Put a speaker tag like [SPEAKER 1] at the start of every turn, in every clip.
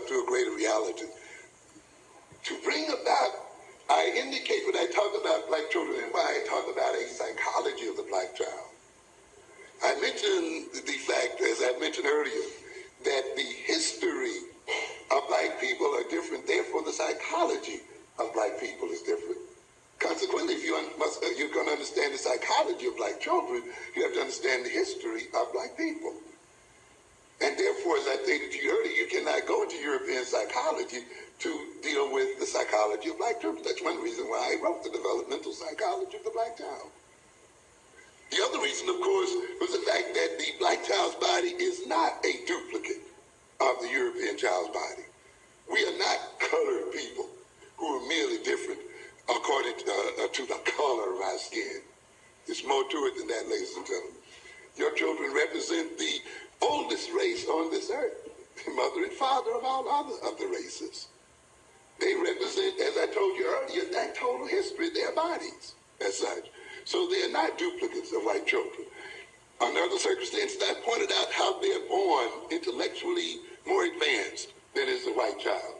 [SPEAKER 1] up to a greater reality. To bring about, I indicate when I talk about black children and why I talk about a psychology of the black child. I mentioned the fact, as I mentioned earlier, that the history of black people are different, therefore the psychology of black people is different. Consequently, if you're going to understand the psychology of black children, you have to understand the history of black people. And therefore, as I stated to you earlier, you cannot go into European psychology to deal with the psychology of black children. That's one reason why I wrote the developmental psychology of the black child. The other reason, of course, was the fact that the black child's body is not a duplicate of the European child's body. We are not colored people who are merely different according to the color of our skin. There's more to it than that, ladies and gentlemen. Your children represent the oldest race on this earth, the mother and father of all other of the races. They represent, as I told you earlier, that total history of their bodies as such. So they are not duplicates of white children. Under other circumstances, I pointed out how they're born intellectually more advanced than is the white child.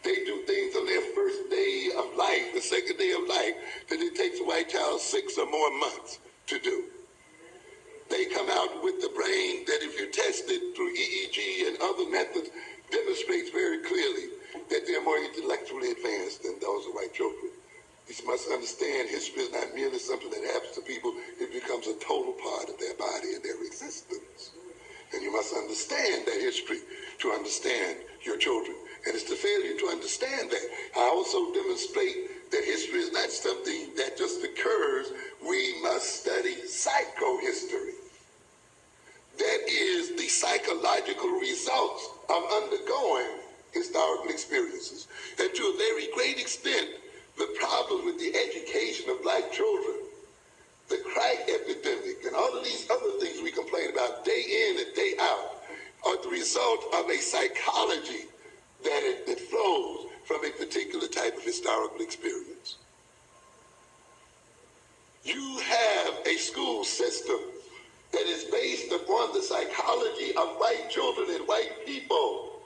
[SPEAKER 1] They do things on their first day of life, the second day of life, that it takes a white child 6 or more months to do. They come out with the brain that, if you test it through EEG and other methods, demonstrates very clearly that they're more intellectually advanced than those of white children. You must understand history is not merely something that happens to people. It becomes a total part of their body and their existence. And you must understand that history to understand your children. And it's the failure to understand that. I also demonstrate that history is not something that just occurs. We must study psychohistory. That is the psychological results of undergoing historical experiences. And to a very great extent, the problem with the education of black children, the crack epidemic, and all of these other things we complain about day in and day out, are the result of a psychology that flows from a particular type of historical experience. You have a school system that is based upon the psychology of white children and white people.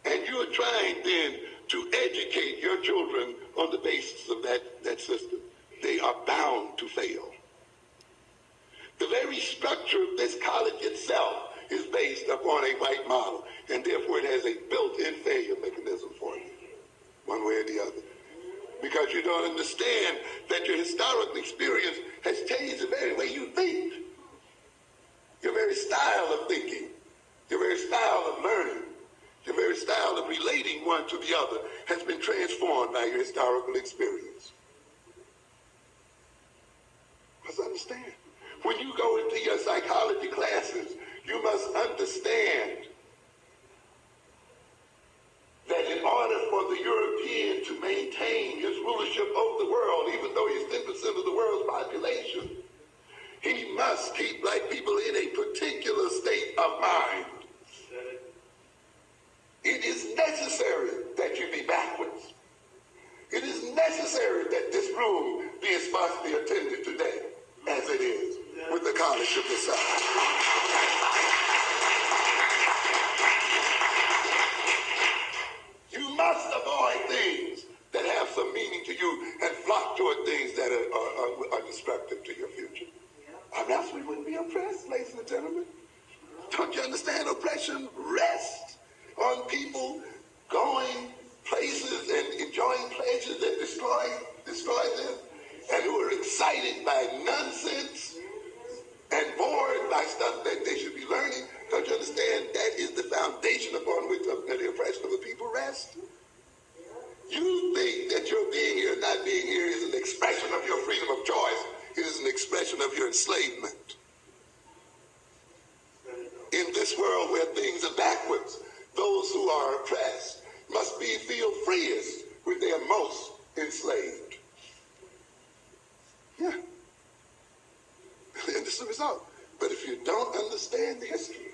[SPEAKER 1] And you're trying then to educate your children on the basis of that system. They are bound to fail. The very structure of this college itself is based upon a white model, and therefore it has a built-in failure mechanism for you, one way or the other. Because you don't understand that your historical experience has changed the very way you think. Your very style of thinking, your very style of learning, your very style of relating one to the other has been transformed by your historical experience. Must understand. When you go into your psychology classes, you must understand that in order for the European to maintain his rulership over the world, even though he's 10% of the world's population, he must keep black people in a particular state of mind. It is necessary that you be backwards. It is necessary that this room be as sparsely attended today as it is with the College of the South. You must avoid things that have some meaning to you and flock toward things that are destructive to your future. Or else we wouldn't be oppressed, ladies and gentlemen. Don't you understand? Oppression rests on people going places and enjoying pleasures that destroy them, and who are excited by nonsense and bored by stuff that they should be learning. Don't you understand? That is the foundation upon which the oppression of the people rests. You think that your being here, not being here, is an expression of your freedom of choice. It is an expression of your enslavement. In this world where things are backwards, those who are oppressed must feel freest when they are most enslaved. Yeah. And this is the result. But if you don't understand the history,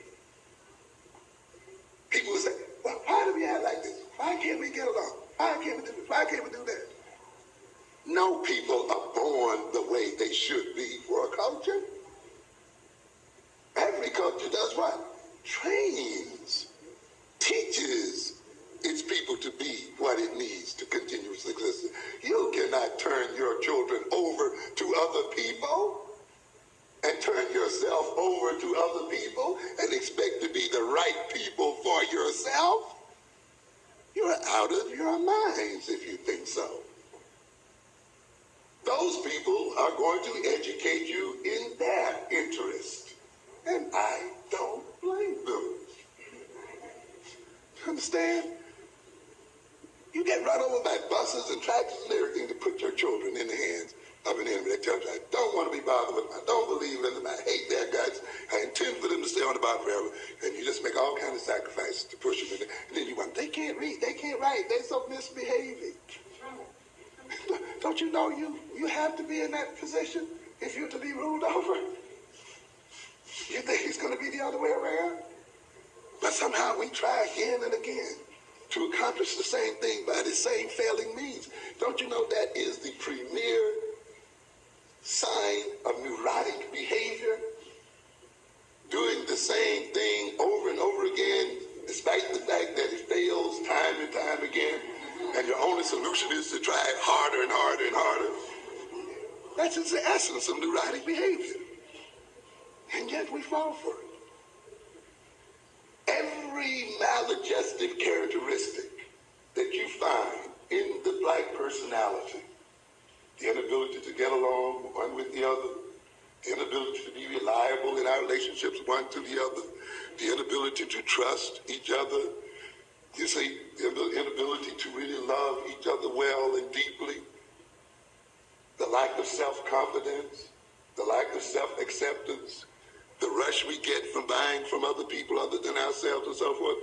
[SPEAKER 1] people will say, well, why do we act like this? Why can't we get along? Why can't we do this? Why can't we do that? No people are born the way they should be for a culture. Every culture does what? Trains, teaches, what it needs to continue its existence. You cannot turn your children over to other people and turn yourself over to other people and expect to be the right people for yourself. You're out of your minds if you think so. Those people are going to educate you in their interest, and I don't blame them. Understand? You get run over by buses and tractors and everything to put your children in the hands of an enemy that tells you, I don't want to be bothered with them, I don't believe in them, I hate their guts, I intend for them to stay on the bottom forever. And you just make all kinds of sacrifices to push them in there. And then you want, they can't read, they can't write, they're so misbehaving. Don't you know you have to be in that position if you're to be ruled over? You think it's going to be the other way around? But somehow we try again and again to accomplish the same thing by the same failing means. Don't you know that is the premier sign of neurotic behavior? Doing the same thing over and over again, despite the fact that it fails time and time again, and your only solution is to try it harder and harder and harder. That's just the essence of neurotic behavior. And yet we fall for it. Every maladjusted characteristic that you find in the black personality, the inability to get along one with the other, the inability to be reliable in our relationships one to the other, the inability to trust each other, you see, the inability to really love each other well and deeply, the lack of self-confidence, the lack of self-acceptance, the rush we get from buying from other people other than ourselves and so forth.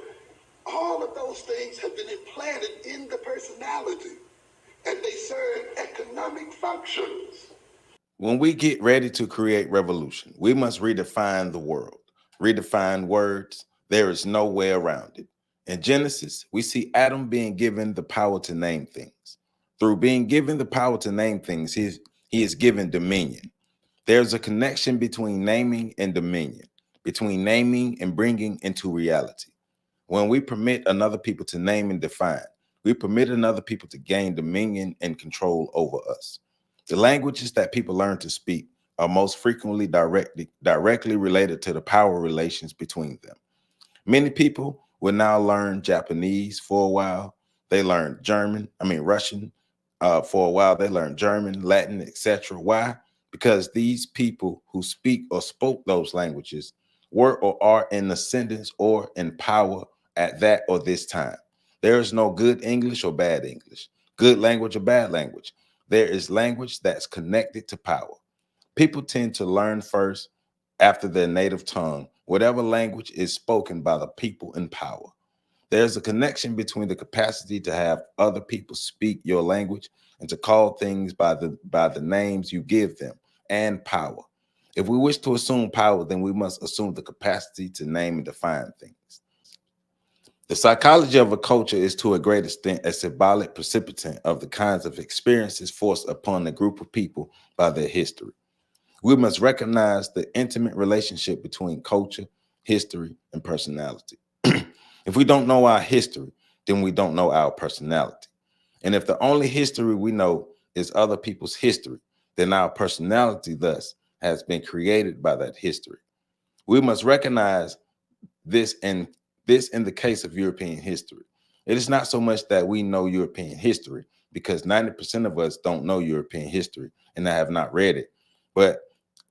[SPEAKER 1] All of those things have been implanted in the personality, and they serve economic functions.
[SPEAKER 2] When we get ready to create revolution, we must redefine the world, redefine words. There is no way around it. In Genesis, we see Adam being given the power to name things. Through being given the power to name things, he is given dominion. There's a connection between naming and dominion, between naming and bringing into reality. When we permit another people to name and define, we permit another people to gain dominion and control over us. The languages that people learn to speak are most frequently directly related to the power relations between them. Many people will now learn Japanese for a while. They learn Russian for a while. They learn German, Latin, etc. Why? Because these people who speak or spoke those languages were or are in ascendance or in power at that or this time. There is no good English or bad English, good language or bad language. There is language that's connected to power. People tend to learn first after their native tongue, whatever language is spoken by the people in power. There's a connection between the capacity to have other people speak your language and to call things by the names you give them, and power. If we wish to assume power, then we must assume the capacity to name and define things. The psychology of a culture is to a great extent a symbolic precipitant of the kinds of experiences forced upon a group of people by their history. We must recognize the intimate relationship between culture, history, and personality. If we don't know our history, then we don't know our personality. And if the only history we know is other people's history, then our personality thus has been created by that history. We must recognize this in the case of European history. It is not so much that we know European history, because 90% of us don't know European history and I have not read it, but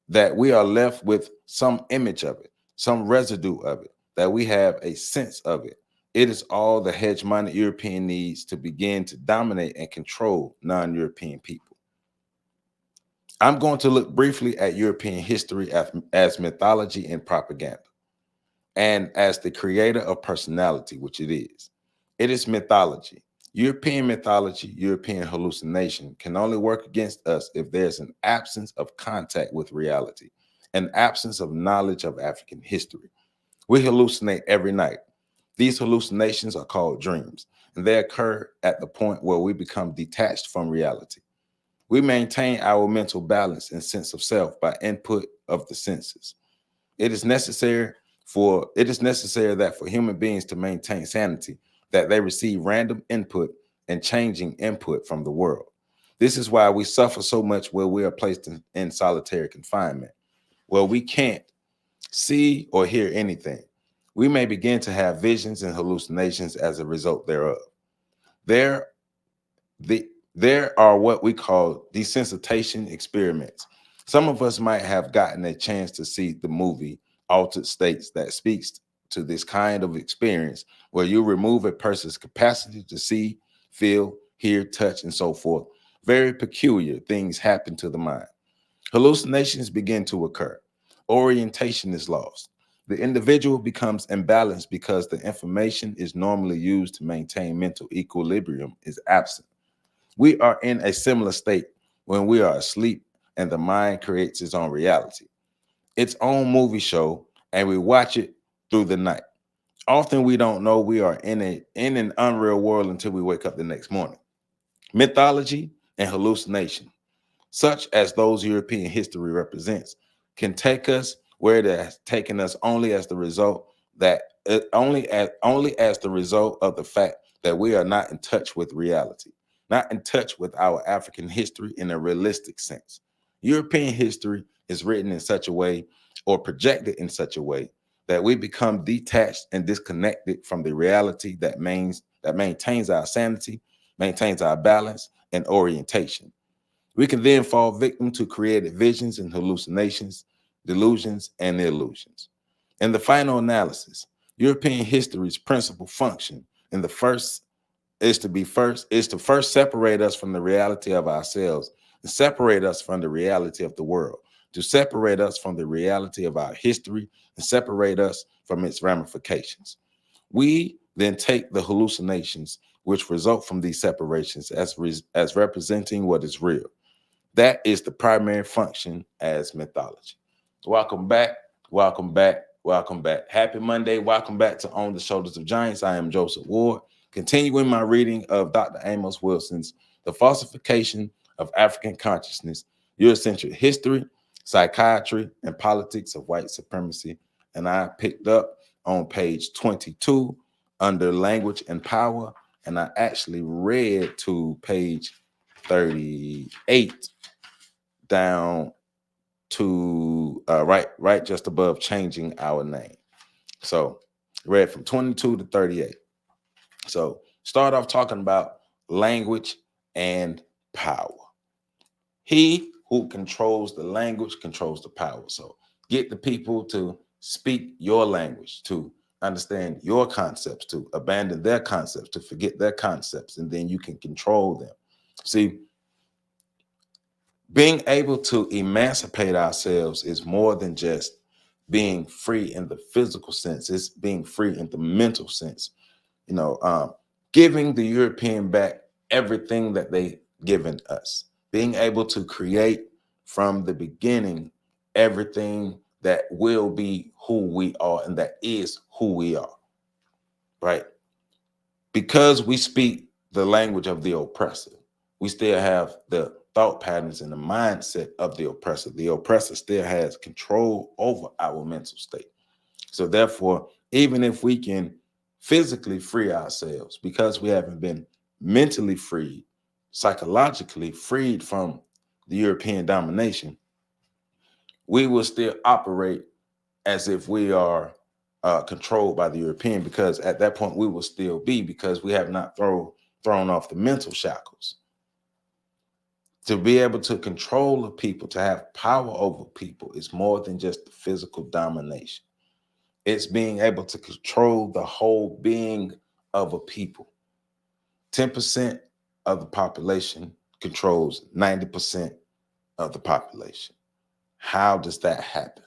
[SPEAKER 2] that we are left with some image of it, some residue of it, that we have a sense of it. It is all the hegemonic European needs to begin to dominate and control non-European people. I'm going to look briefly at European history as mythology and propaganda, and as the creator of personality, which it is. It is mythology. European mythology, European hallucination can only work against us if there's an absence of contact with reality, an absence of knowledge of African history. We hallucinate every night. These hallucinations are called dreams, and they occur at the point where we become detached from reality. We maintain our mental balance and sense of self by input of the senses. It is necessary that for human beings to maintain sanity, that they receive random input and changing input from the world. This is why we suffer so much where we are placed in solitary confinement, where we can't see or hear anything. We may begin to have visions and hallucinations as a result thereof. There, there are what we call desensitization experiments. Some of us might have gotten a chance to see the movie Altered States that speaks to this kind of experience where you remove a person's capacity to see, feel, hear, touch, and so forth. Very peculiar things happen to the mind. Hallucinations begin to occur. Orientation is lost. The individual becomes imbalanced because the information is normally used to maintain mental equilibrium is absent. We are in a similar state when we are asleep and the mind creates its own reality, its own movie show, and we watch it through the night. Often we don't know we are in an unreal world until we wake up the next morning. Mythology and hallucination, such as those European history represents, can take us where it has taken us only as the result only as the result of the fact that we are not in touch with reality, not in touch with our African history in a realistic sense. European history is written in such a way or projected in such a way that we become detached and disconnected from the reality that maintains our sanity, maintains our balance and orientation. We can then fall victim to created visions and hallucinations, delusions, and illusions. In the final analysis, European history's principal function in the first is to first separate us from the reality of ourselves and separate us from the reality of the world, to separate us from the reality of our history and separate us from its ramifications. We then take the hallucinations which result from these separations as representing what is real. That is the primary function as mythology. Welcome back. Welcome back. Welcome back. Happy Monday. Welcome back to On the Shoulders of Giants. I am Joseph Ward, continuing my reading of Dr. Amos Wilson's The Falsification of African Consciousness, Eurocentric History, Psychiatry, and Politics of White Supremacy. And I picked up on page 22 under Language and Power, and I actually read to page 38 down to right just above changing our name. So read from 22 to 38. So start off talking about language and power. He who controls the language controls the power. So get the people to speak your language, to understand your concepts, to abandon their concepts, to forget their concepts, and then you can control them. See, being able to emancipate ourselves is more than just being free in the physical sense. It's being free in the mental sense. Giving the European back everything that they given us, being able to create from the beginning everything that will be who we are and that is who we are, right? Because we speak the language of the oppressor, we still have the thought patterns and the mindset of the oppressor. The oppressor still has control over our mental state. So therefore, even if we can physically free ourselves because we haven't been mentally freed, psychologically freed from the European domination, we will still operate as if we are controlled by the European, because at that point we will still be, because we have not thrown off the mental shackles. To be able to control the people, to have power over people, is more than just the physical domination. It's being able to control the whole being of a people. 10% of the population controls 90% of the population. How does that happen?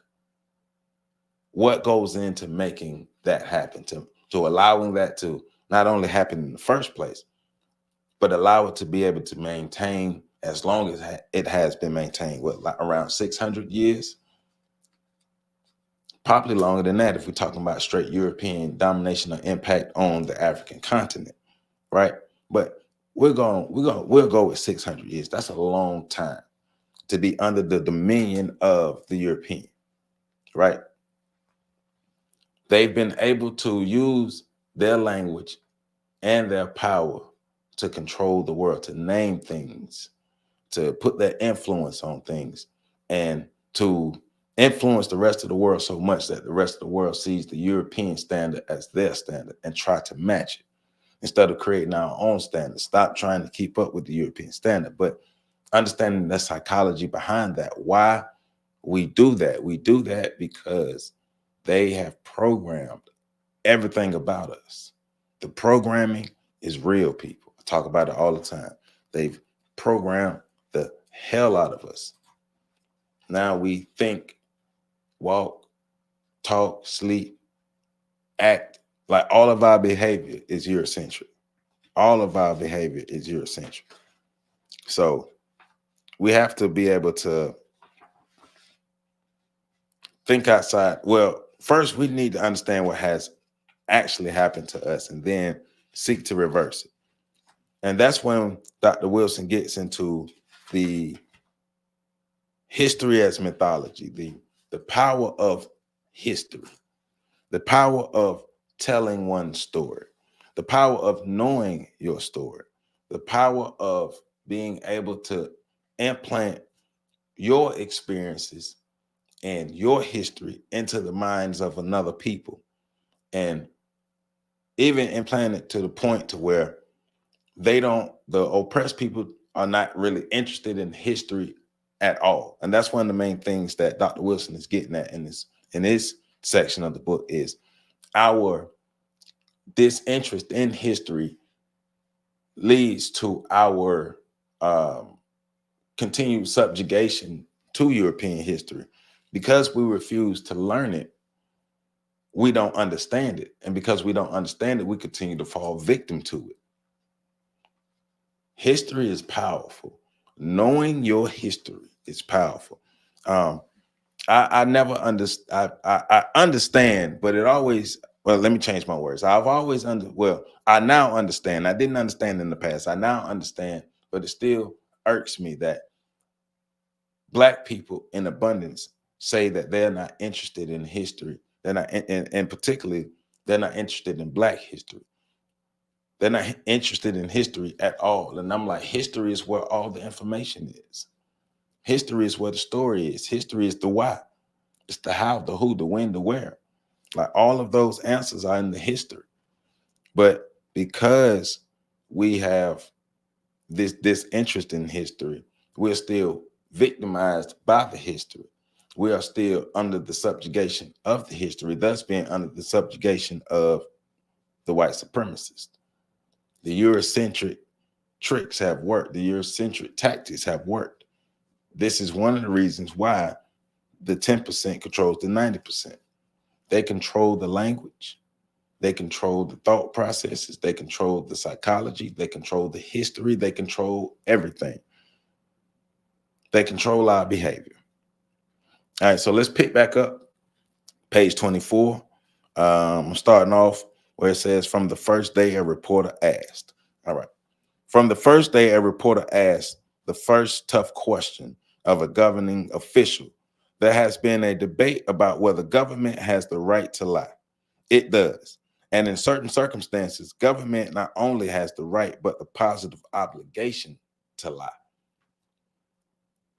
[SPEAKER 2] What goes into making that happen, to allowing that to not only happen in the first place, but allow it to be able to maintain as long as it has been maintained, like around 600 years? Probably longer than that if we're talking about straight European domination or impact on the African continent, right? But we'll go with 600 years. That's a long time to be under the dominion of the European, right? They've been able to use their language and their power to control the world, to name things, to put their influence on things, and to influence the rest of the world so much that the rest of the world sees the European standard as their standard and try to match it instead of creating our own standard. Stop trying to keep up with the European standard, but understanding the psychology behind that. Why we do that? We do that because they have programmed everything about us. The programming is real, people. I talk about it all the time. They've programmed the hell out of us. Now we think, walk, talk, sleep, act like all of our behavior is Eurocentric. All of our behavior is Eurocentric. So we have to be able to think outside. Well, first we need to understand what has actually happened to us and then seek to reverse it. And that's when Dr. Wilson gets into the history as mythology, the power of history, the power of telling one story, the power of knowing your story, the power of being able to implant your experiences and your history into the minds of another people, and even implant it to the point to where the oppressed people are not really interested in history at all. And that's one of the main things that Dr. Wilson is getting at in this section of the book is our disinterest in history leads to our continued subjugation to European history. Because we refuse to learn it, we don't understand it. And because we don't understand it, we continue to fall victim to it. History is powerful. Knowing your history is powerful. I never understand. I understand, but it always. Well, let me change my words. I now understand. I didn't understand in the past. I now understand, but it still irks me that Black people in abundance say that they're not interested in history. They're not, and particularly, they're not interested in Black history. They're not interested in history at all. And I'm like, history is where all the information is. History is where the story is. History is the why. It's the how, the who, the when, the where. Like all of those answers are in the history. But because we have this interest in history, we're still victimized by the history. We are still under the subjugation of the history, thus being under the subjugation of the white supremacists. The Eurocentric tricks have worked. The Eurocentric tactics have worked. This is one of the reasons why the 10% controls the 90%. They control the language. They control the thought processes. They control the psychology. They control the history. They control everything. They control our behavior. All right, so let's pick back up. Page 24. I'm starting off where it says, from the first day a reporter asked. All right. From the first day a reporter asked the first tough question of a governing official, there has been a debate about whether government has the right to lie. It does. And in certain circumstances, government not only has the right, but the positive obligation to lie.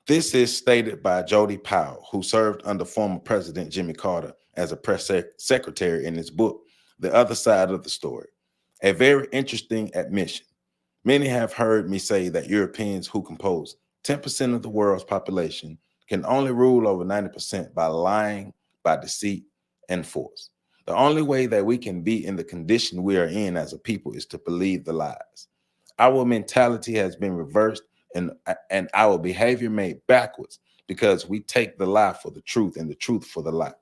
[SPEAKER 2] This is stated by Jody Powell, who served under former President Jimmy Carter as a press secretary in his book, The Other Side of the Story. A very interesting admission. Many have heard me say that Europeans, who compose 10% of the world's population, can only rule over 90% by lying, by deceit, and force. The only way that we can be in the condition we are in as a people is to believe the lies. Our mentality has been reversed and our behavior made backwards because we take the lie for the truth and the truth for the lie.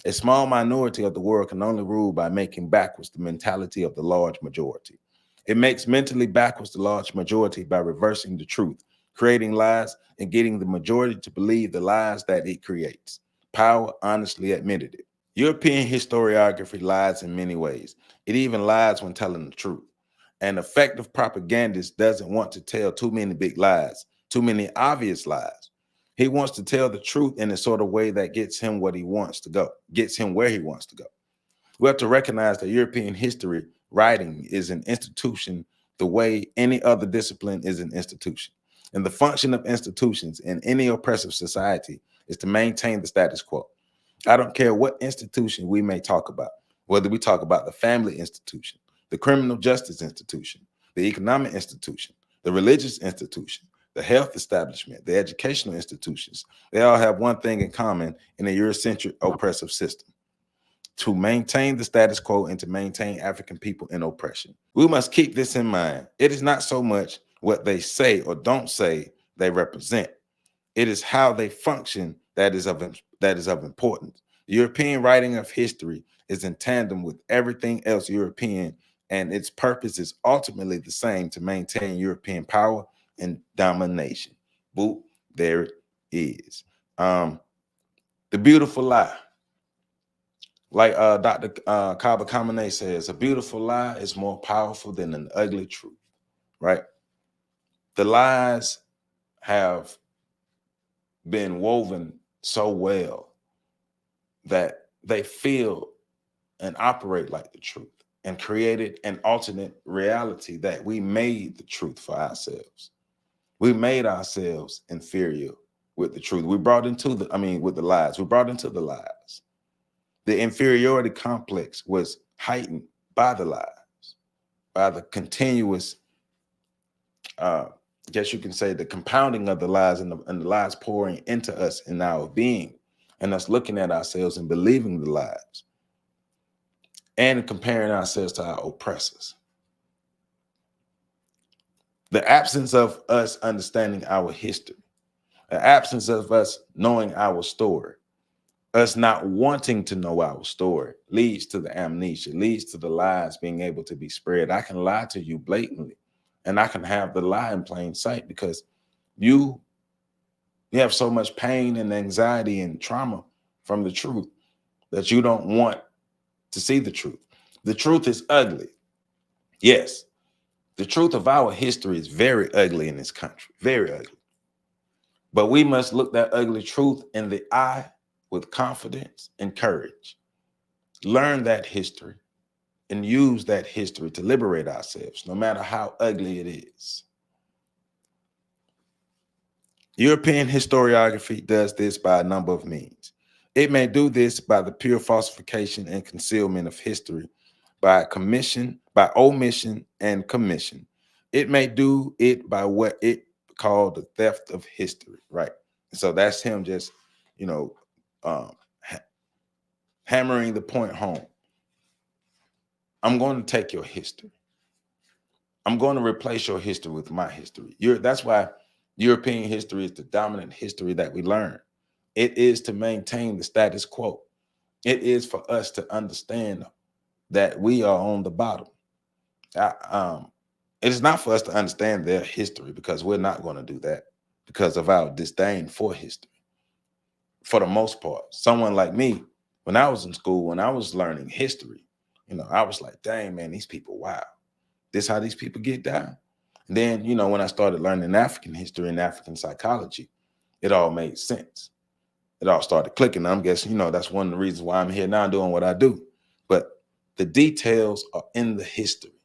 [SPEAKER 2] A small minority of the world can only rule by making backwards the mentality of the large majority. It makes mentally backwards the large majority by reversing the truth, creating lies, and getting the majority to believe the lies that it creates. Power honestly admitted it. European historiography lies in many ways. It even lies when telling the truth. An effective propagandist doesn't want to tell too many big lies, too many obvious lies. He wants to tell the truth in a sort of way that gets him what he wants to go, gets him where he wants to go. We have to recognize that European history writing is an institution the way any other discipline is an institution. And the function of institutions in any oppressive society is to maintain the status quo. I don't care what institution we may talk about, whether we talk about the family institution, the criminal justice institution, the economic institution, the religious institution, the health establishment, the educational institutions. They all have one thing in common in a Eurocentric oppressive system: to maintain the status quo and to maintain African people in oppression. We must keep this in mind. It is not so much what they say or don't say they represent. It is how they function that is of importance. European writing of history is in tandem with everything else European, and its purpose is ultimately the same: to maintain European power and domination. Boop, there it is. The beautiful lie. Like Dr. Kaba Kamene says, a beautiful lie is more powerful than an ugly truth, right? The lies have been woven so well that they feel and operate like the truth, and created an alternate reality that we made the truth for ourselves. We made ourselves inferior with the truth. We brought into with the lies. We brought into the lies. The inferiority complex was heightened by the lies, by the continuous, guess you can say, the compounding of the lies, and the lies pouring into us in our being, and us looking at ourselves and believing the lies, and comparing ourselves to our oppressors. The absence of us understanding our history, the absence of us knowing our story, us not wanting to know our story, leads to the amnesia, leads to the lies being able to be spread. I can lie to you blatantly, and I can have the lie in plain sight, because you have so much pain and anxiety and trauma from the truth that you don't want to see the truth. The truth is ugly. Yes, the truth of our history is very ugly in this country, very ugly. But we must look that ugly truth in the eye with confidence and courage. Learn that history and use that history to liberate ourselves, no matter how ugly it is. European historiography does this by a number of means. It may do this by the pure falsification and concealment of history, by omission and commission. It may do it by what it called the theft of history, right? So that's him just, hammering the point home. I'm going to take your history. I'm going to replace your history with my history. That's why European history is the dominant history that we learn. It is to maintain the status quo. It is for us to understand that we are on the bottom. It is not for us to understand their history, because we're not going to do that because of our disdain for history. For the most part, someone like me, when I was in school, when I was learning history, I was like, dang, man, these people, wow. This how these people get down. And then, when I started learning African history and African psychology, it all made sense. It all started clicking. I'm guessing, that's one of the reasons why I'm here now doing what I do. But the details are in the history.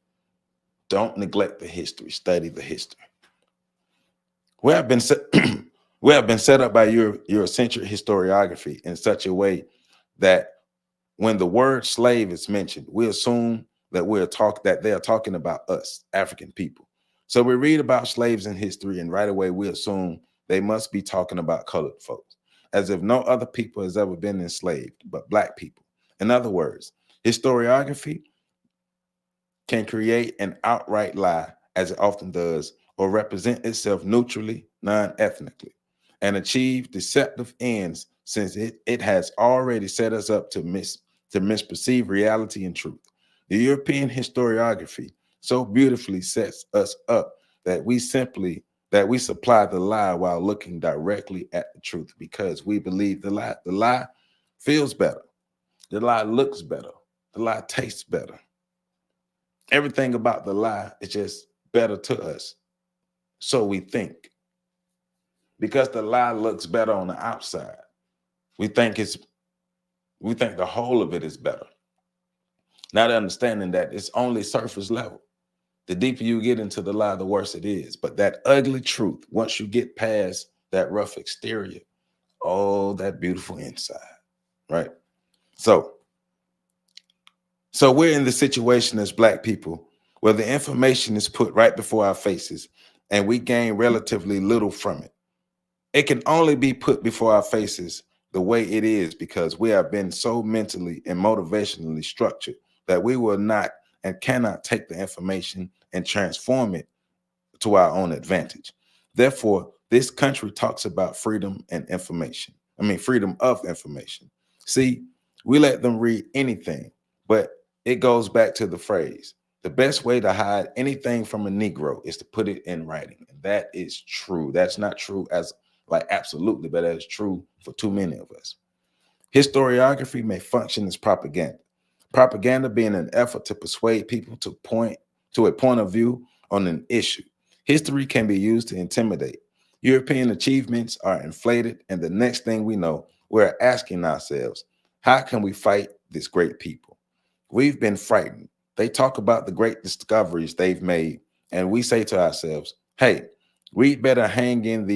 [SPEAKER 2] Don't neglect the history. Study the history. We have been set up by Eurocentric historiography in such a way that when the word slave is mentioned, we assume that they are talking about us, African people. So we read about slaves in history, and right away we assume they must be talking about colored folks, as if no other people has ever been enslaved but Black people. In other words, historiography can create an outright lie, as it often does, or represent itself neutrally, non-ethnically, and achieve deceptive ends, since it has already set us up to misperceive reality and truth. The European historiography so beautifully sets us up that we supply the lie while looking directly at the truth, because we believe the lie. The lie feels better. The lie looks better. The lie tastes better. Everything about the lie is just better to us. So we think. Because the lie looks better on the outside, we think the whole of it is better. Not understanding that it's only surface level. The deeper you get into the lie, the worse it is. But that ugly truth, once you get past that rough exterior, oh, that beautiful inside, right? So we're in the situation as Black people where the information is put right before our faces and we gain relatively little from it. It can only be put before our faces the way it is because we have been so mentally and motivationally structured that we will not and cannot take the information and transform it to our own advantage. Therefore, this country talks about freedom and information. I mean, freedom of information. See, we let them read anything, but it goes back to the phrase, the best way to hide anything from a Negro is to put it in writing. And that is true. That's not true as like absolutely, but that is true for too many of us. Historiography may function as propaganda. Propaganda being an effort to persuade people to a point of view on an issue. History can be used to intimidate. European achievements are inflated, and the next thing we know, we're asking ourselves, how can we fight this great people? We've been frightened. They talk about the great discoveries they've made, and we say to ourselves, hey, we better hang in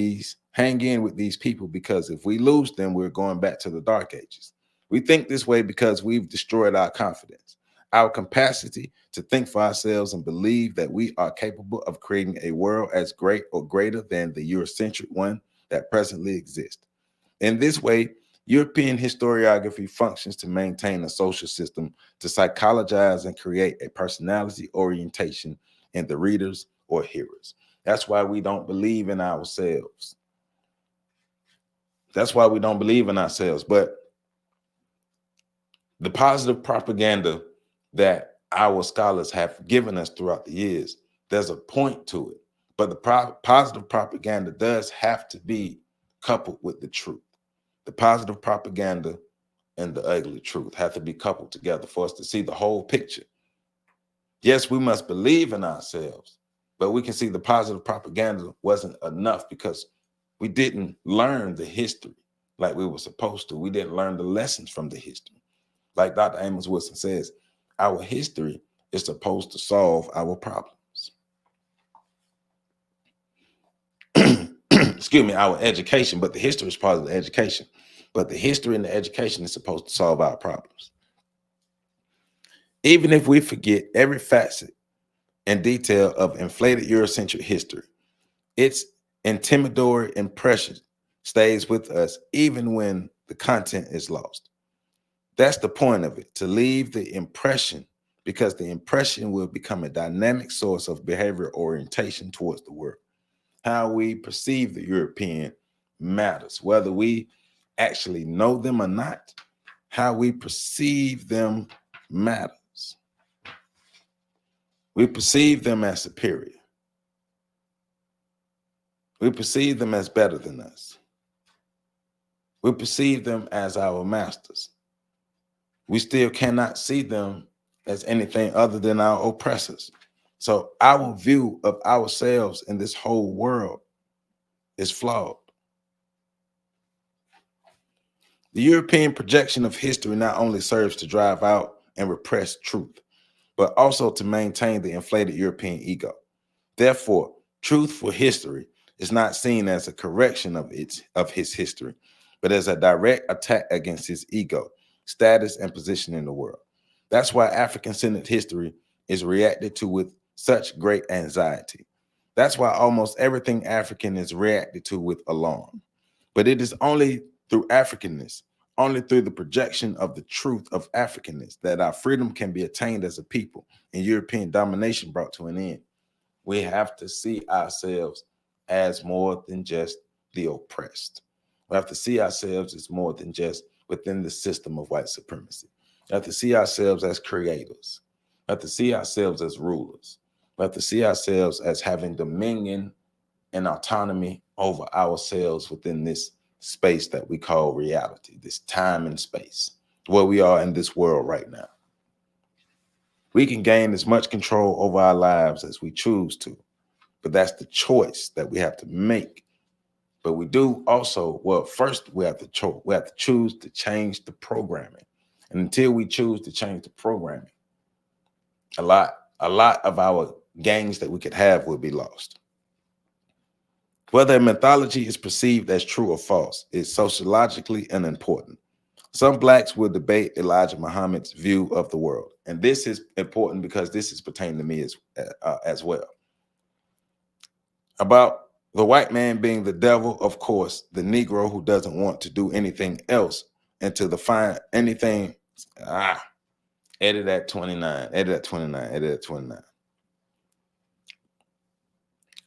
[SPEAKER 2] with these people because if we lose them, we're going back to the dark ages. We think this way because we've destroyed our confidence, our capacity to think for ourselves and believe that we are capable of creating a world as great or greater than the Eurocentric one that presently exists. In this way, European historiography functions to maintain a social system, to psychologize and create a personality orientation in the readers or hearers. That's why we don't believe in ourselves. That's why we don't believe in ourselves. But the positive propaganda that our scholars have given us throughout the years, there's a point to it. But the positive propaganda does have to be coupled with the truth. The positive propaganda and the ugly truth have to be coupled together for us to see the whole picture. Yes, we must believe in ourselves, but we can see the positive propaganda wasn't enough because we didn't learn the history like we were supposed to. We didn't learn the lessons from the history. Like Dr. Amos Wilson says, our history is supposed to solve our problems. Excuse me, our education, but the history is part of the education. But the history and the education is supposed to solve our problems. Even if we forget every facet and detail of inflated Eurocentric history, its intimidatory impression stays with us even when the content is lost. That's the point of it, to leave the impression, because the impression will become a dynamic source of behavior orientation towards the world. How we perceive the European matters, whether we actually know them or not. How we perceive them matters. We perceive them as superior. We perceive them as better than us. We perceive them as our masters. We still cannot see them as anything other than our oppressors. So our view of ourselves in this whole world is flawed. The European projection of history not only serves to drive out and repress truth, but also to maintain the inflated European ego. Therefore, truthful history is not seen as a correction of his history, but as a direct attack against his ego, status, and position in the world. That's why African-centered history is reacted to with such great anxiety. That's why almost everything African is reacted to with alarm. But it is only through Africanness, only through the projection of the truth of Africanness, that our freedom can be attained as a people and European domination brought to an end. We have to see ourselves as more than just the oppressed. We have to see ourselves as more than just within the system of white supremacy. We have to see ourselves as creators. We have to see ourselves as rulers. We have to see ourselves as having dominion and autonomy over ourselves within this space that we call reality, this time and space, where we are in this world right now. We can gain as much control over our lives as we choose to, but that's the choice that we have to make. But we do also, well, first we have to choose to change the programming. And until we choose to change the programming, a lot of our gains that we could have would be lost. Whether a mythology is perceived as true or false is sociologically unimportant. Some blacks will debate Elijah Muhammad's view of the world. And this is important because this is pertaining to me as well. About the white man being the devil, of course, the Negro who doesn't want to do anything else and to define anything. Edit at 29, edit at 29, edit at 29.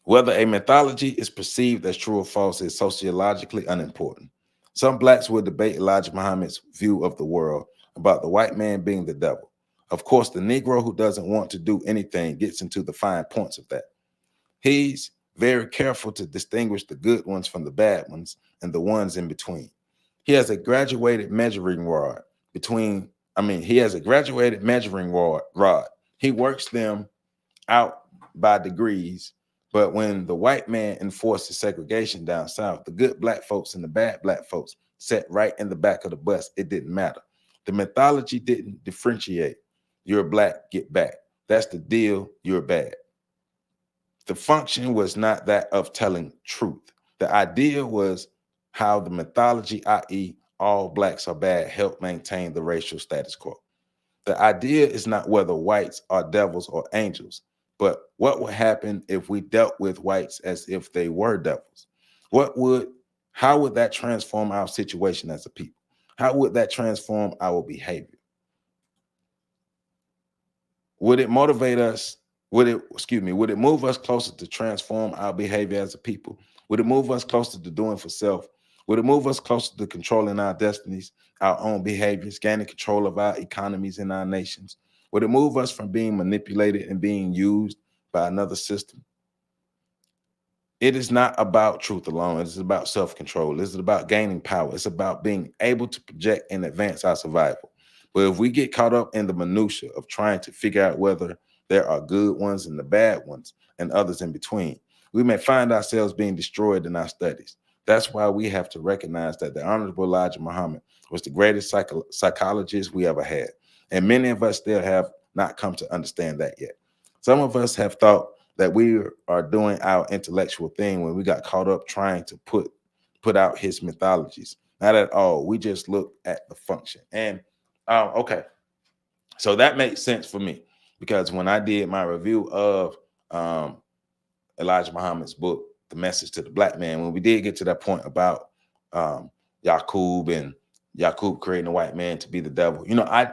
[SPEAKER 2] Whether a mythology is perceived as true or false is sociologically unimportant. Some blacks will debate Elijah Muhammad's view of the world about the white man being the devil. Of course, the Negro who doesn't want to do anything gets into the fine points of that. He's very careful to distinguish the good ones from the bad ones and the ones in between. He has a graduated measuring rod he has a graduated measuring rod. He works them out by degrees. But when the white man enforces segregation down south, the good black folks and the bad black folks sat right in the back of the bus. It didn't matter. The mythology didn't differentiate. You're black, get back. That's the deal, you're bad. The function was not that of telling truth. The idea was how the mythology, i.e., all blacks are bad, helped maintain the racial status quo. The idea is not whether whites are devils or angels, but what would happen if we dealt with whites as if they were devils? How would that transform our situation as a people? How would that transform our behavior? Would it motivate us? Would it move us closer to transform our behavior as a people? Would it move us closer to doing for self? Would it move us closer to controlling our destinies, our own behaviors, gaining control of our economies and our nations? Would it move us from being manipulated and being used by another system? It is not about truth alone. It's about self-control. It's about gaining power. It's about being able to project and advance our survival. But if we get caught up in the minutia of trying to figure out whether there are good ones and the bad ones and others in between, we may find ourselves being destroyed in our studies. That's why we have to recognize that the Honorable Elijah Muhammad was the greatest psychologist we ever had. And many of us still have not come to understand that yet. Some of us have thought that we are doing our intellectual thing when we got caught up trying to put out his mythologies. Not at all. We just look at the function. And okay, so that makes sense for me, because when I did my review of Elijah Muhammad's book, The Message to the Black Man, when we did get to that point about Yaqub and Yaqub creating a white man to be the devil,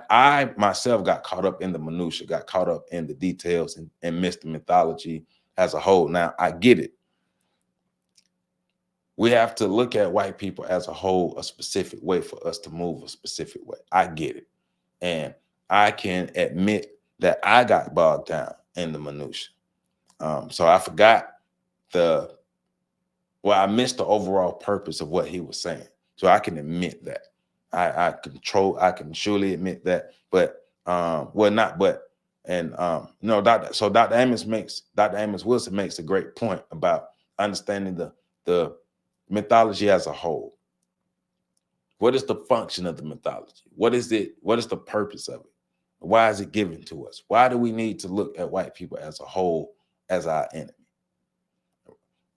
[SPEAKER 2] I myself got caught up in the minutia, got caught up in the details and missed the mythology as a whole. Now, I get it. We have to look at white people as a whole, a specific way for us to move a specific way. I get it. And I can admit that I got bogged down in the minutia. So I forgot I missed the overall purpose of what he was saying. So I can admit that. I can surely admit that. But Dr. Amos Wilson makes a great point about understanding the mythology as a whole. What is the function of the mythology? What is it? What is the purpose of it? Why is it given to us? Why do we need to look at white people as a whole as our enemy?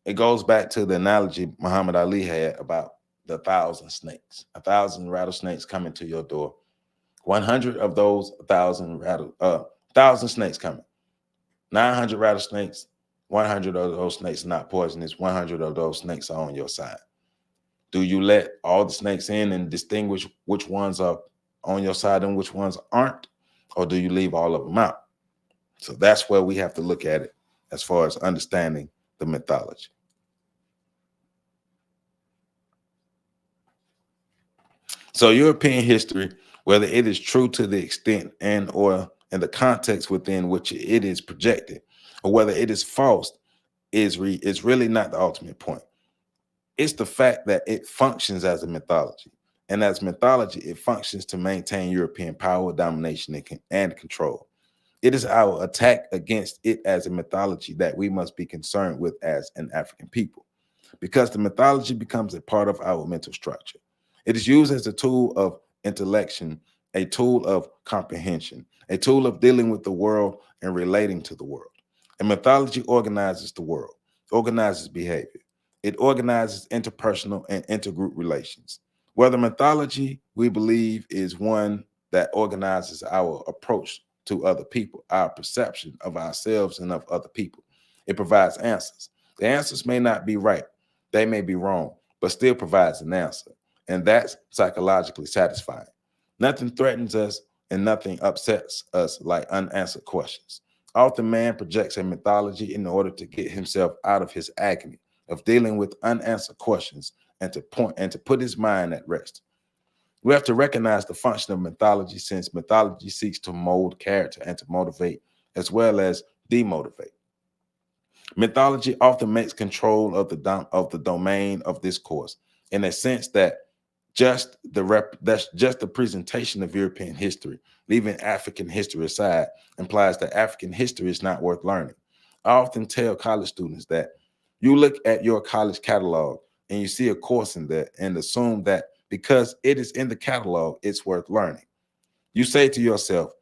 [SPEAKER 2] It goes back to the analogy Muhammad Ali had about the 1,000 snakes. 1,000 rattlesnakes coming to your door. 100 of those 1,000 snakes coming. 900 rattlesnakes. 100 of those snakes are not poisonous. 100 of those snakes are on your side. Do you let all the snakes in and distinguish which ones are on your side and which ones aren't? Or do you leave all of them out? So that's where we have to look at it as far as understanding the mythology. So European history, whether it is true to the extent and or in the context within which it is projected, or whether it is false, is really not the ultimate point. It's the fact that it functions as a mythology. And as mythology, it functions to maintain European power, domination, and control. It is our attack against it as a mythology that we must be concerned with as an African people, because the mythology becomes a part of our mental structure. It is used as a tool of intellection, a tool of comprehension, a tool of dealing with the world and relating to the world. And mythology organizes the world, organizes behavior. It organizes interpersonal and intergroup relations. Whether mythology, we believe, is one that organizes our approach to other people, our perception of ourselves and of other people. It provides answers. The answers may not be right, they may be wrong, but still provides an answer. And that's psychologically satisfying. Nothing threatens us and nothing upsets us like unanswered questions. Often man projects a mythology in order to get himself out of his agony of dealing with unanswered questions and to put his mind at rest. We have to recognize the function of mythology, since mythology seeks to mold character and to motivate as well as demotivate. Mythology often makes control of the domain of discourse, in a sense that that's just the presentation of European history, leaving African history aside, implies that African history is not worth learning. I often tell college students that you look at your college catalog and you see a course in there and assume that because it is in the catalog, it's worth learning. You say to yourself,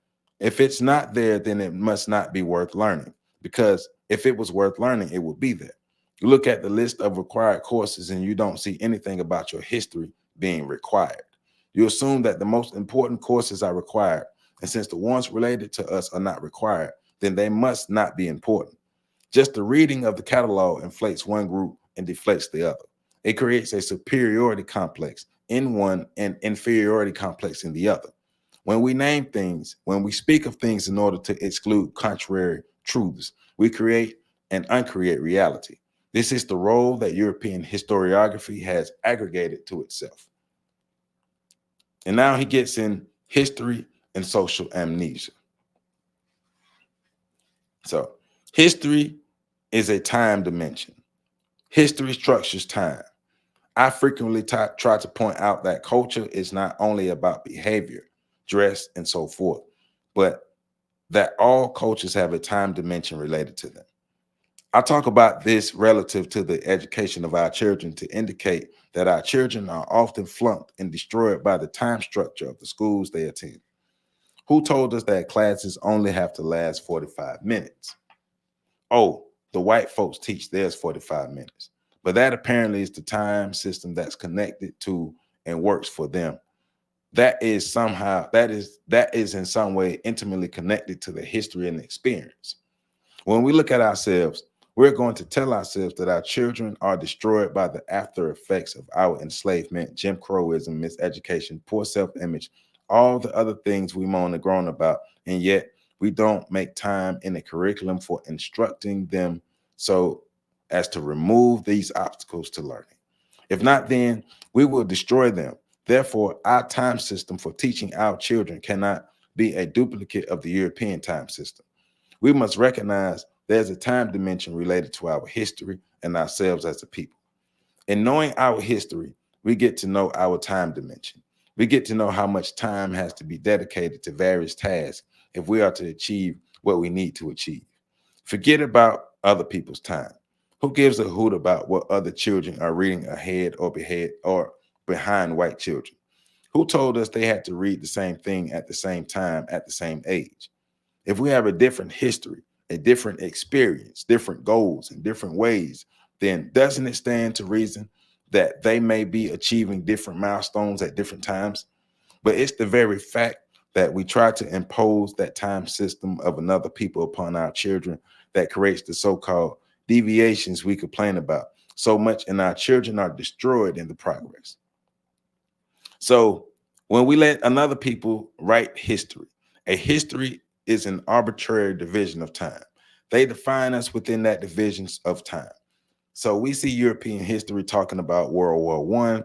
[SPEAKER 2] if it's not there, then it must not be worth learning, because if it was worth learning, it would be there. You look at the list of required courses and you don't see anything about your history being required. You assume that the most important courses are required, and since the ones related to us are not required, then they must not be important. Just the reading of the catalog inflates one group and deflates the other. It creates a superiority complex in one and inferiority complex in the other. When we name things, when we speak of things in order to exclude contrary truths, we create and uncreate reality. This is the role that European historiography has aggregated to itself. And now he gets in history and social amnesia. So, history is a time dimension. History structures time. I frequently try to point out that culture is not only about behavior, dress, and so forth, but that all cultures have a time dimension related to them. I talk about this relative to the education of our children to indicate that our children are often flunked and destroyed by the time structure of the schools they attend. Who told us that classes only have to last 45 minutes? Oh, the white folks teach theirs 45 minutes. But that apparently is the time system that's connected to and works for them. That is in some way intimately connected to the history and experience. When we look at ourselves, we're going to tell ourselves that our children are destroyed by the after effects of our enslavement, Jim Crowism, miseducation, poor self-image, all the other things we moan and groan about, and yet we don't make time in the curriculum for instructing them so as to remove these obstacles to learning. If not, then we will destroy them. Therefore, our time system for teaching our children cannot be a duplicate of the European time system. We must recognize there's a time dimension related to our history and ourselves as a people. In knowing our history, we get to know our time dimension. We get to know how much time has to be dedicated to various tasks if we are to achieve what we need to achieve. Forget about other people's time. Who gives a hoot about what other children are reading ahead or behind white children? Who told us they had to read the same thing at the same time at the same age? If we have a different history, a different experience, different goals, and different ways, then doesn't it stand to reason that they may be achieving different milestones at different times? But it's the very fact that we try to impose that time system of another people upon our children that creates the so-called deviations we complain about so much, and our children are destroyed in the progress. So when we let another people write history, a history is an arbitrary division of time. They define us within that divisions of time. So we see European history talking about World War I,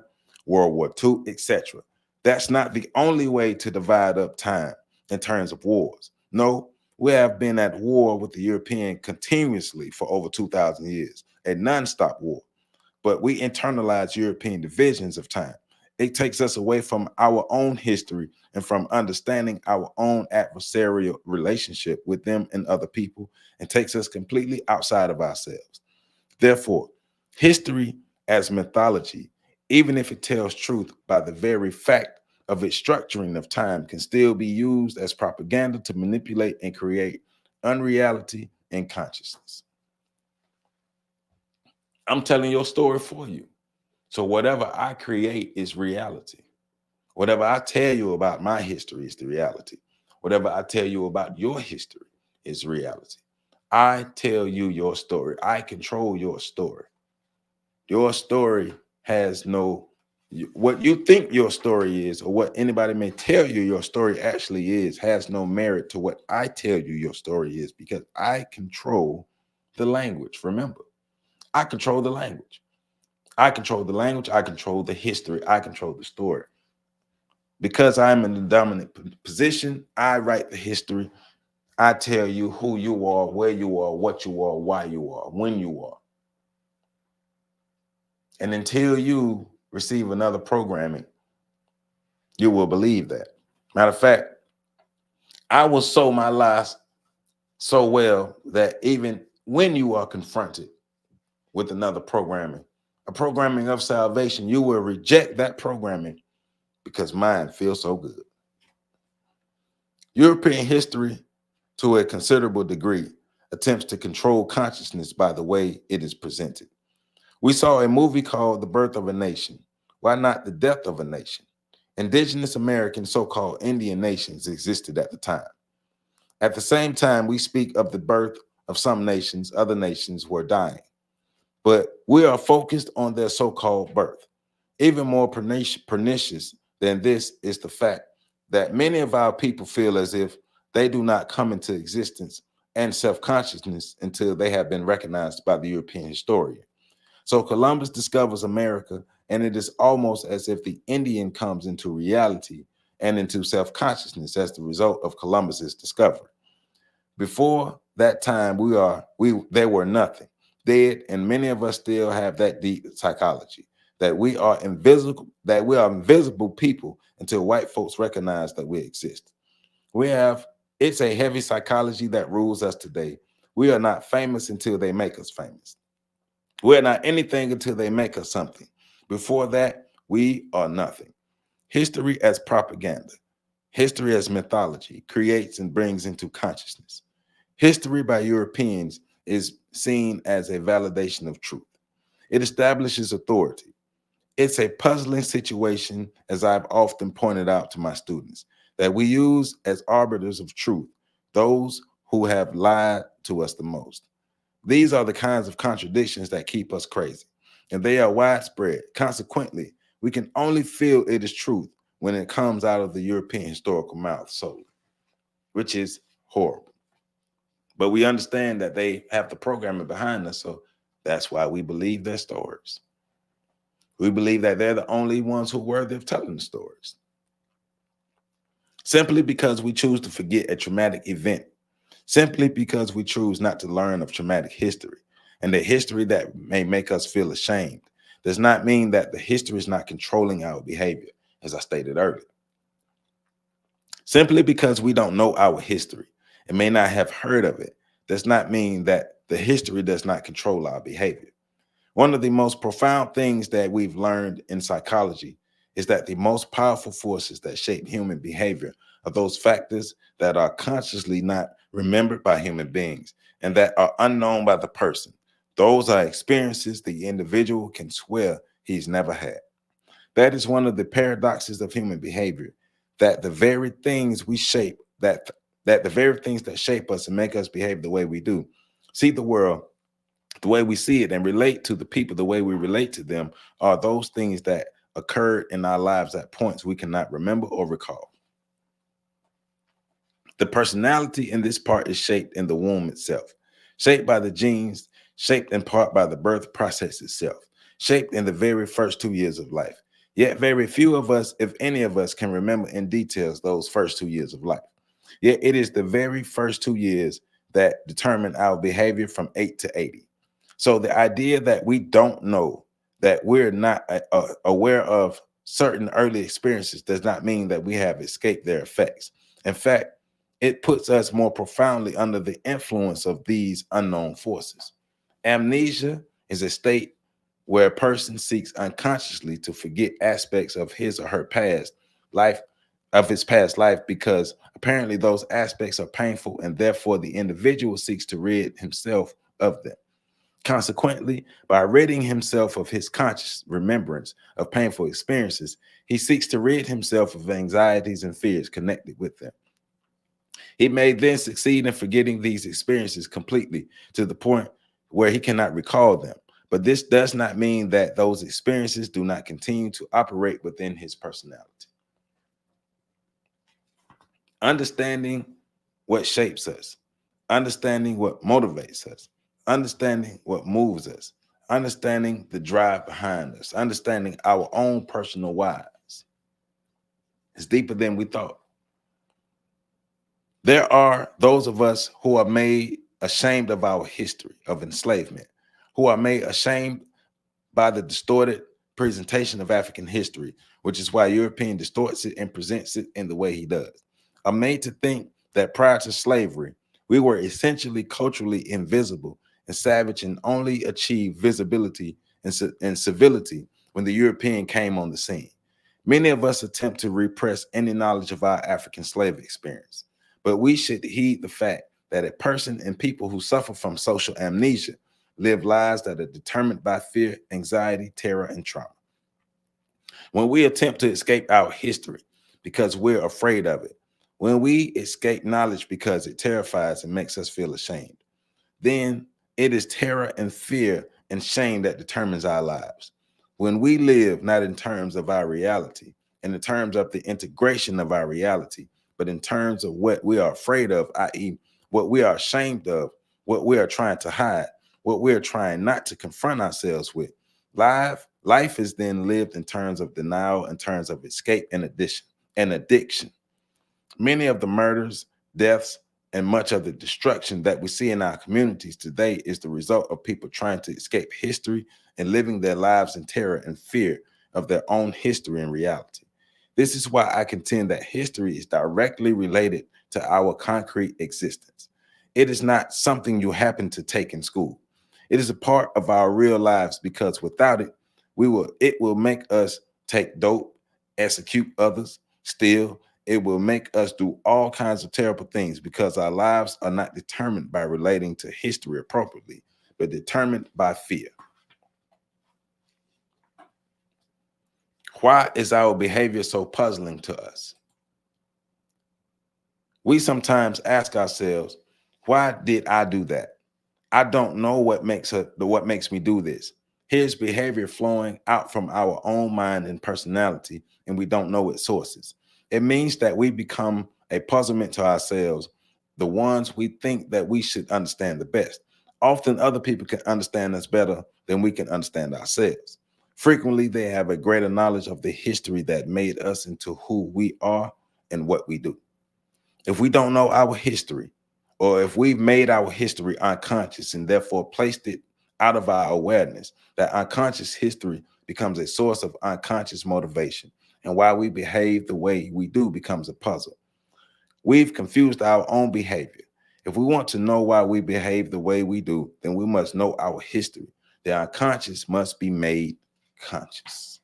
[SPEAKER 2] World War II, etc. That's not the only way to divide up time in terms of wars. No, we have been at war with the European continuously for over 2,000 years, a nonstop war. But we internalize European divisions of time. It takes us away from our own history and from understanding our own adversarial relationship with them and other people, and takes us completely outside of ourselves. Therefore, history as mythology, even if it tells truth by the very fact of its structuring of time, can still be used as propaganda to manipulate and create unreality in consciousness. I'm telling your story for you. So whatever I create is reality. Whatever I tell you about my history is the reality. Whatever I tell you about your history is reality. I tell you your story. I control your story. Your story has no, what you think your story is, or what anybody may tell you your story actually is, has no merit to what I tell you your story is, because I control the language. Remember, I control the language. I control the language. I control the history. I control the story. Because I'm in the dominant position, I write the history. I tell you who you are, where you are, what you are, why you are, when you are. And until you receive another programming, you will believe that. Matter of fact, I will sow my lies so well that even when you are confronted with another programming, a programming of salvation, you will reject that programming because mine feels so good. European history, to a considerable degree, attempts to control consciousness by the way it is presented. We saw a movie called The Birth of a Nation. Why not The Death of a Nation? Indigenous American, so-called Indian nations existed at the time. At the same time, we speak of the birth of some nations, other nations were dying. But we are focused on their so-called birth. Even more pernicious than this is the fact that many of our people feel as if they do not come into existence and self-consciousness until they have been recognized by the European historian. So Columbus discovers America, and it is almost as if the Indian comes into reality and into self-consciousness as the result of Columbus's discovery. Before that time, they were nothing, dead, and many of us still have that deep psychology that we are invisible people until white folks recognize that we exist. It's a heavy psychology that rules us today. We are not famous until they make us famous. We're not anything until they make us something. Before that, we are nothing. History as propaganda, history as mythology, creates and brings into consciousness. History by Europeans is seen as a validation of truth. It establishes authority. It's a puzzling situation, as I've often pointed out to my students, that we use as arbiters of truth those who have lied to us the most. These are the kinds of contradictions that keep us crazy, and they are widespread. Consequently, we can only feel it is truth when it comes out of the European historical mouth solely, which is horrible. But we understand that they have the programming behind us, so that's why we believe their stories. We believe that they're the only ones who are worthy of telling the stories. Simply because we choose to forget a traumatic event, simply because we choose not to learn of traumatic history, and the history that may make us feel ashamed, does not mean that the history is not controlling our behavior, as I stated earlier. Simply because we don't know our history and may not have heard of it, does not mean that the history does not control our behavior. One of the most profound things that we've learned in psychology is that the most powerful forces that shape human behavior are those factors that are consciously not remembered by human beings and that are unknown by the person. Those are experiences the individual can swear he's never had. That is one of the paradoxes of human behavior, that the very things we shape, that the very things that shape us and make us behave the way we do, see the world the way we see it, and relate to the people the way we relate to them, are those things that occurred in our lives at points we cannot remember or recall. The personality in this part is shaped in the womb itself, shaped by the genes, shaped in part by the birth process itself, shaped in the very first 2 years of life. Yet very few of us, if any of us, can remember in details those first 2 years of life. Yet it is the very first 2 years that determine our behavior from 8 to 80. So the idea that we don't know, that we're not aware of certain early experiences, does not mean that we have escaped their effects. In fact, it puts us more profoundly under the influence of these unknown forces. Amnesia is a state where a person seeks unconsciously to forget aspects of his or her past life of his past life because apparently those aspects are painful and therefore the individual seeks to rid himself of them. Consequently, by ridding himself of his conscious remembrance of painful experiences, he seeks to rid himself of anxieties and fears connected with them. He may then succeed in forgetting these experiences completely to the point where he cannot recall them. But this does not mean that those experiences do not continue to operate within his personality. Understanding what shapes us, understanding what motivates us, understanding what moves us, understanding the drive behind us, understanding our own personal whys. It's deeper than we thought. There are those of us who are made ashamed of our history of enslavement, who are made ashamed by the distorted presentation of African history, which is why European distorts it and presents it in the way he does. Are made to think that prior to slavery, we were essentially culturally invisible and savage and only achieved visibility and civility when the European came on the scene. Many of us attempt to repress any knowledge of our African slave experience, but we should heed the fact that a person and people who suffer from social amnesia live lives that are determined by fear, anxiety, terror, and trauma. When we attempt to escape our history because we're afraid of it, when we escape knowledge because it terrifies and makes us feel ashamed, then it is terror and fear and shame that determines our lives. When we live not in terms of our reality, and in terms of the integration of our reality, but in terms of what we are afraid of, i.e., what we are ashamed of, what we are trying to hide, what we are trying not to confront ourselves with, life is then lived in terms of denial, in terms of escape and addiction. Many of the murders, deaths, and much of the destruction that we see in our communities today is the result of people trying to escape history and living their lives in terror and fear of their own history and reality. This is why I contend that history is directly related to our concrete existence. It is not something you happen to take in school. It is a part of our real lives because without it, it will make us take dope, execute others, steal. It will make us do all kinds of terrible things because our lives are not determined by relating to history appropriately, but determined by fear. Why is our behavior so puzzling to us? We sometimes ask ourselves, why did I do that? I don't know what makes me do this. Here's behavior flowing out from our own mind and personality, and we don't know its sources. It means that we become a puzzlement to ourselves, the ones we think that we should understand the best. Often other people can understand us better than we can understand ourselves. Frequently, they have a greater knowledge of the history that made us into who we are and what we do. If we don't know our history, or if we've made our history unconscious and therefore placed it out of our awareness, that unconscious history becomes a source of unconscious motivation, and why we behave the way we do becomes a puzzle. We've confused our own behavior. If we want to know why we behave the way we do, then we must know our history. The unconscious must be made conscious.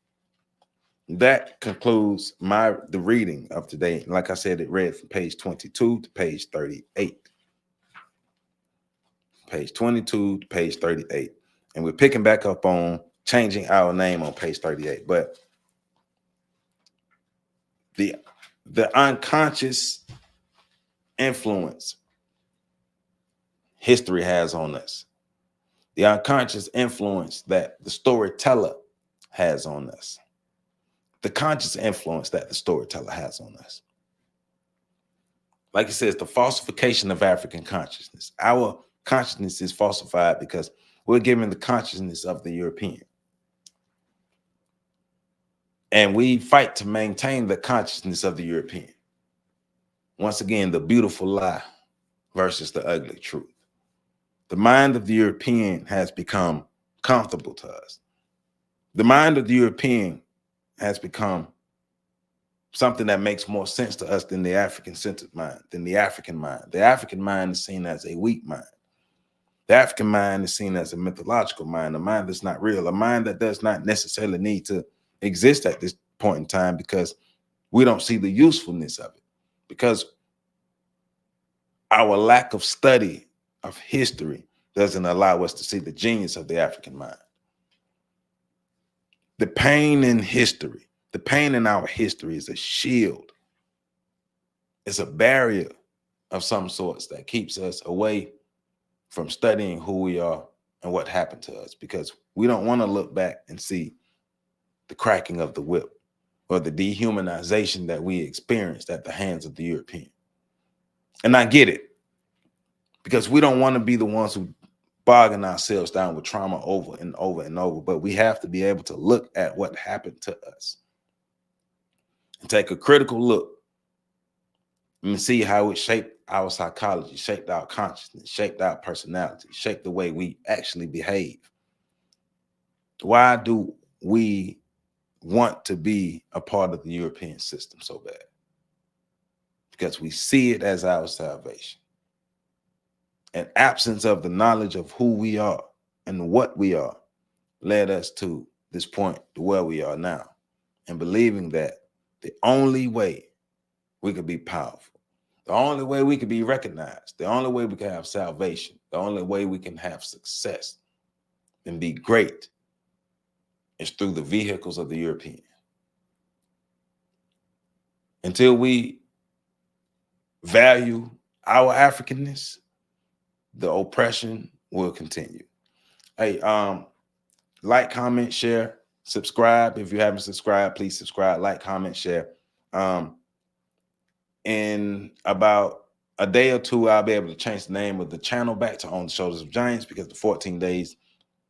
[SPEAKER 2] That concludes the reading of today. Like I said, it read from page 22 to page 38. Page 22 to page 38. And we're picking back up on changing our name on page 38. But the unconscious influence history has on us, the unconscious influence that the storyteller has on us, the conscious influence that the storyteller has on us. Like it says, the falsification of African consciousness. Our consciousness is falsified because we're given the consciousness of the European. And we fight to maintain the consciousness of the European. Once again, the beautiful lie versus the ugly truth. The mind of the European has become comfortable to us. The mind of the European has become something that makes more sense to us than the African-centered mind, than the African mind. The African mind is seen as a weak mind. The African mind is seen as a mythological mind, a mind that's not real, a mind that does not necessarily need to exist at this point in time because We don't see the usefulness of it because our lack of study of history doesn't allow us to see the genius of the African mind. The pain in history, the pain in our history is a shield. It's a barrier of some sorts that keeps us away from studying who we are and what happened to us, because we don't want to look back and see the cracking of the whip or the dehumanization that we experienced at the hands of the European. And I get it, because we don't want to be the ones who bogging ourselves down with trauma over and over and over, but we have to be able to look at what happened to us and take a critical look and see how it shaped our psychology, shaped our consciousness, shaped our personality, shaped the way we actually behave. Why do we want to be a part of the European system so bad? Because we see it as our salvation. An absence of the knowledge of who we are and what we are led us to this point, to where we are now, and believing that the only way we could be powerful, the only way we could be recognized, the only way we can have salvation, the only way we can have success and be great is through the vehicles of the European. Until we value our Africanness, the oppression will continue. Hey, like, comment, share, subscribe. If you haven't subscribed, please subscribe, like, comment, share. In about a day or two, I'll be able to change the name of the channel back to On the Shoulders of Giants, because the 14 days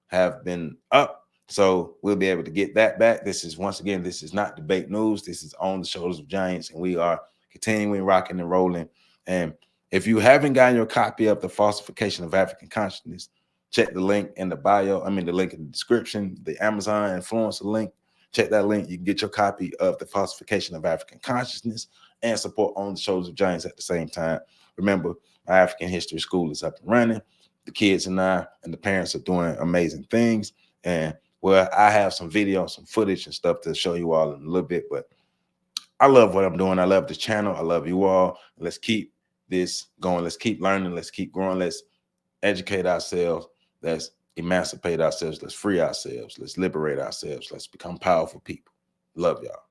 [SPEAKER 2] have been up. So we'll be able to get that back. This is, once again, this is not debate news. This is On the Shoulders of Giants, and we are continuing rocking and rolling. And if you haven't gotten your copy of The Falsification of African Consciousness, check the link in the bio. I mean, the link in the description, the Amazon influencer link. Check that link. You can get your copy of The Falsification of African Consciousness and support On the Shoulders of Giants at the same time. Remember, my African History School is up and running. The kids and I and the parents are doing amazing things. And well, I have some video, some footage and stuff to show you all in a little bit, but I love what I'm doing. I love the channel. I love you all. Let's keep this going. Let's keep learning. Let's keep growing. Let's educate ourselves. Let's emancipate ourselves. Let's free ourselves. Let's liberate ourselves. Let's become powerful people. Love y'all.